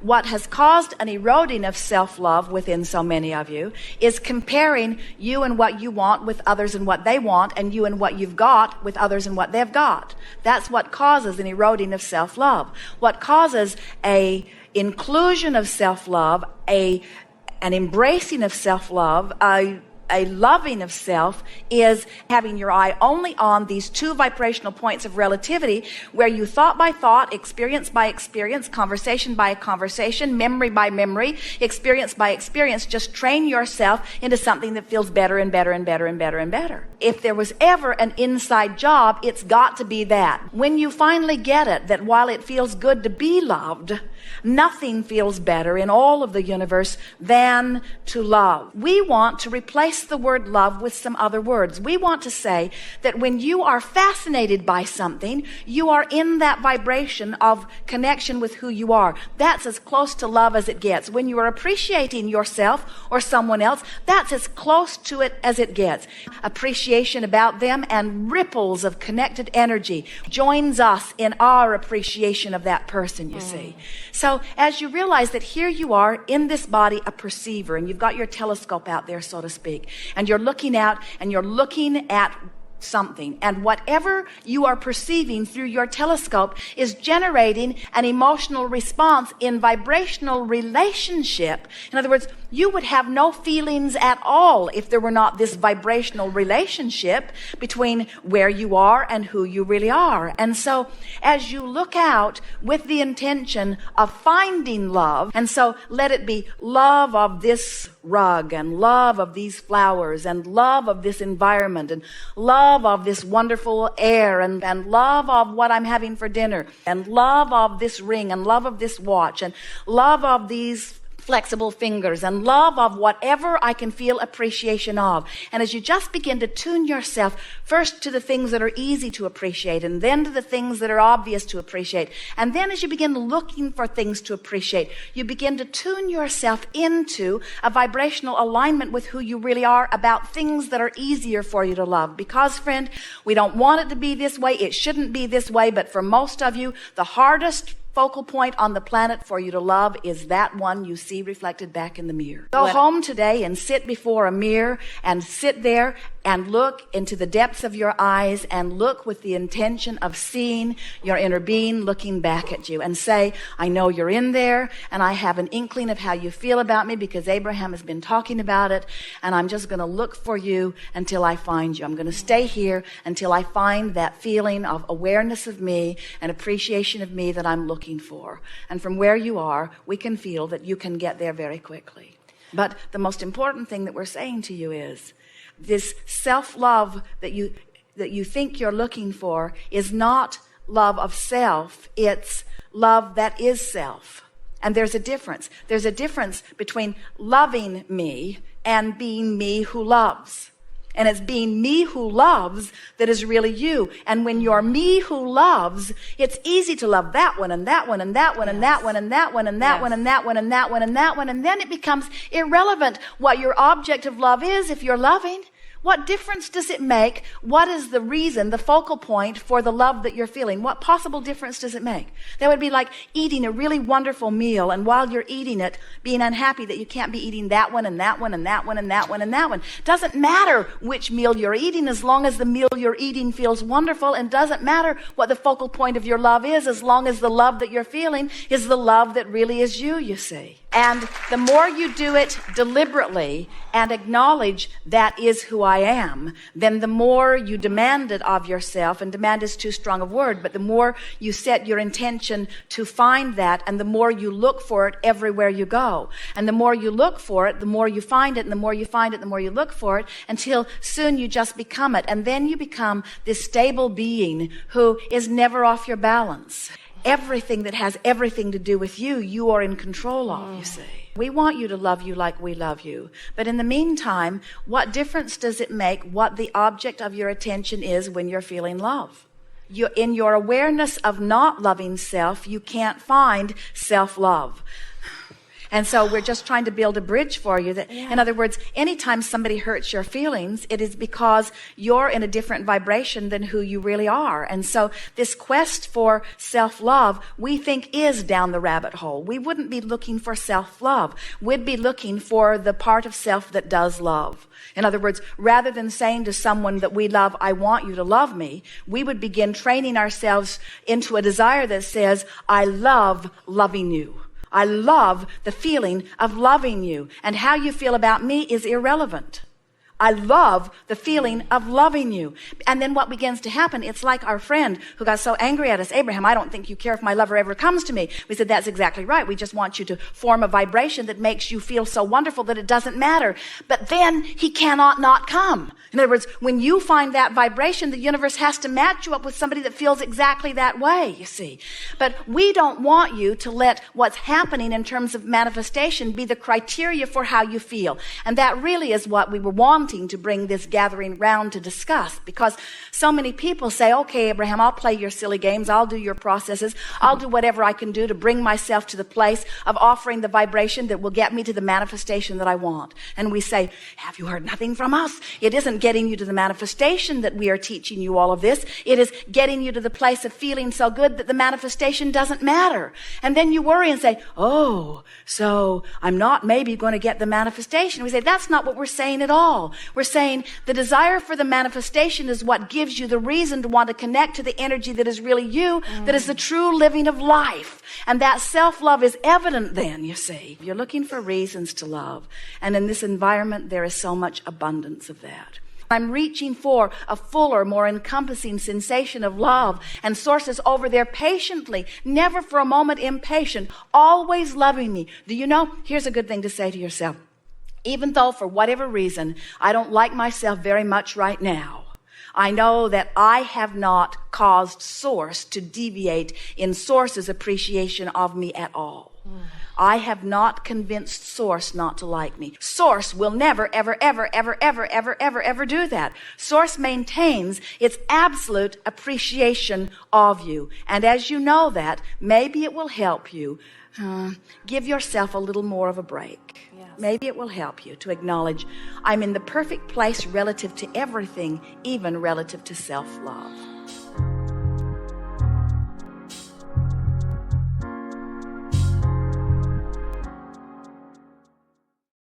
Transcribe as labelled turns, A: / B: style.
A: What has caused an eroding of self-love within so many of you is comparing you and what you want with others and what they want, and you and what you've got with others and what they've got. That's what causes an eroding of self-love. What causes a inclusion of self-love, an embracing of self-love, a loving of self, is having your eye only on these two vibrational points of relativity, where you thought by thought, experience by experience, conversation by conversation, memory by memory, experience by experience, just train yourself into something that feels better and better and better and better and better. If there was ever an inside job, it's got to be that. When you finally get it, that while it feels good to be loved, nothing feels better in all of the universe than to love. We want to replace the word love with some other words. We want to say that when you are fascinated by something, you are in that vibration of connection with who you are. That's as close to love as it gets. When you are appreciating yourself or someone else, that's as close to it as it gets. Appreciation about them and ripples of connected energy joins us in our appreciation of that person, you see. So as you realize that here you are in this body, a perceiver, and you've got your telescope out there, so to speak, and you're looking out and you're looking at something, and whatever you are perceiving through your telescope is generating an emotional response in vibrational relationship. In other words, you would have no feelings at all if there were not this vibrational relationship between where you are and who you really are. And so as you look out with the intention of finding love, and so let it be love of this rug, and love of these flowers, and love of this environment, and love of this wonderful air, and love of what I'm having for dinner, and love of this ring, and love of this watch, and love of these flexible fingers, and love of whatever I can feel appreciation of. And as you just begin to tune yourself first to the things that are easy to appreciate, and then to the things that are obvious to appreciate, and then as you begin looking for things to appreciate, you begin to tune yourself into a vibrational alignment with who you really are about things that are easier for you to love. Because, friend, we don't want it to be this way. It shouldn't be this way. But for most of you, the hardest focal point on the planet for you to love is that one you see reflected back in the mirror. Go home today and sit before a mirror, and sit there and look into the depths of your eyes, and look with the intention of seeing your inner being looking back at you, and say, I know you're in there, and I have an inkling of how you feel about me because Abraham has been talking about it, and I'm just going to look for you until I find you. I'm going to stay here until I find that feeling of awareness of me and appreciation of me that I'm looking for. And from where you are, we can feel that you can get there very quickly. But the most important thing that we're saying to you is this self-love that you think you're looking for is not love of self. It's love that is self. And there's a difference. There's a difference between loving me and being me who loves. And it's being me who loves that is really you. And when you're me who loves, it's easy to love that one and that one and that one and that one and that one and that one and that one and that one and that one. And then it becomes irrelevant what your object of love is if you're loving. What difference does it make? What is the reason, the focal point for the love that you're feeling? What possible difference does it make? That would be like eating a really wonderful meal, and while you're eating it, being unhappy that you can't be eating that one and that one and that one and that one and that one. Doesn't matter which meal you're eating as long as the meal you're eating feels wonderful, and doesn't matter what the focal point of your love is as long as the love that you're feeling is the love that really is you see. And the more you do it deliberately and acknowledge that is who I am, then the more you demand it of yourself, and demand is too strong a word, but the more you set your intention to find that, and the more you look for it everywhere you go. And the more you look for it, the more you find it, and the more you find it, the more you look for it, until soon you just become it. And then you become this stable being who is never off your balance. Everything that has everything to do with you, you are in control of, you see. We want you to love you like we love you. But in the meantime, what difference does it make what the object of your attention is when you're feeling love? In your awareness of not loving self, you can't find self-love. And so we're just trying to build a bridge for you that, in other words, anytime somebody hurts your feelings, it is because you're in a different vibration than who you really are. And so this quest for self-love, we think, is down the rabbit hole. We wouldn't be looking for self-love. We'd be looking for the part of self that does love. In other words, rather than saying to someone that we love, I want you to love me, we would begin training ourselves into a desire that says, I love loving you. I love the feeling of loving you. And how you feel about me is irrelevant. I love the feeling of loving you. And then what begins to happen, it's like our friend who got so angry at us, Abraham, I don't think you care if my lover ever comes to me. We said, that's exactly right. We just want you to form a vibration that makes you feel so wonderful that it doesn't matter. But then he cannot not come. In other words, when you find that vibration, the universe has to match you up with somebody that feels exactly that way, you see. But we don't want you to let what's happening in terms of manifestation be the criteria for how you feel. And that really is what we were wanting to bring this gathering round to discuss, because so many people say, okay, Abraham, I'll play your silly games. I'll do your processes. I'll do whatever I can do to bring myself to the place of offering the vibration that will get me to the manifestation that I want. And we say, have you heard nothing from us? It isn't getting you to the manifestation that we are teaching you all of this. It is getting you to the place of feeling so good that the manifestation doesn't matter. And then you worry and say, oh, so I'm not maybe going to get the manifestation. We say, that's not what we're saying at all. We're saying the desire for the manifestation is what gives you the reason to want to connect to the energy that is really you, that is the true living of life. And that self-love is evident then, you see. You're looking for reasons to love. And in this environment, there is so much abundance of that. I'm reaching for a fuller, more encompassing sensation of love, and sources over there patiently, never for a moment impatient, always loving me. Do you know? Here's a good thing to say to yourself. Even though for whatever reason I don't like myself very much right now, I know that I have not caused Source to deviate in Source's appreciation of me at all. I have not convinced Source not to like me. Source will never, ever, ever, ever, ever, ever, ever, ever do that. Source maintains its absolute appreciation of you. And as you know that, maybe it will help you give yourself a little more of a break. Yes. Maybe it will help you to acknowledge I'm in the perfect place relative to everything, even relative to self-love.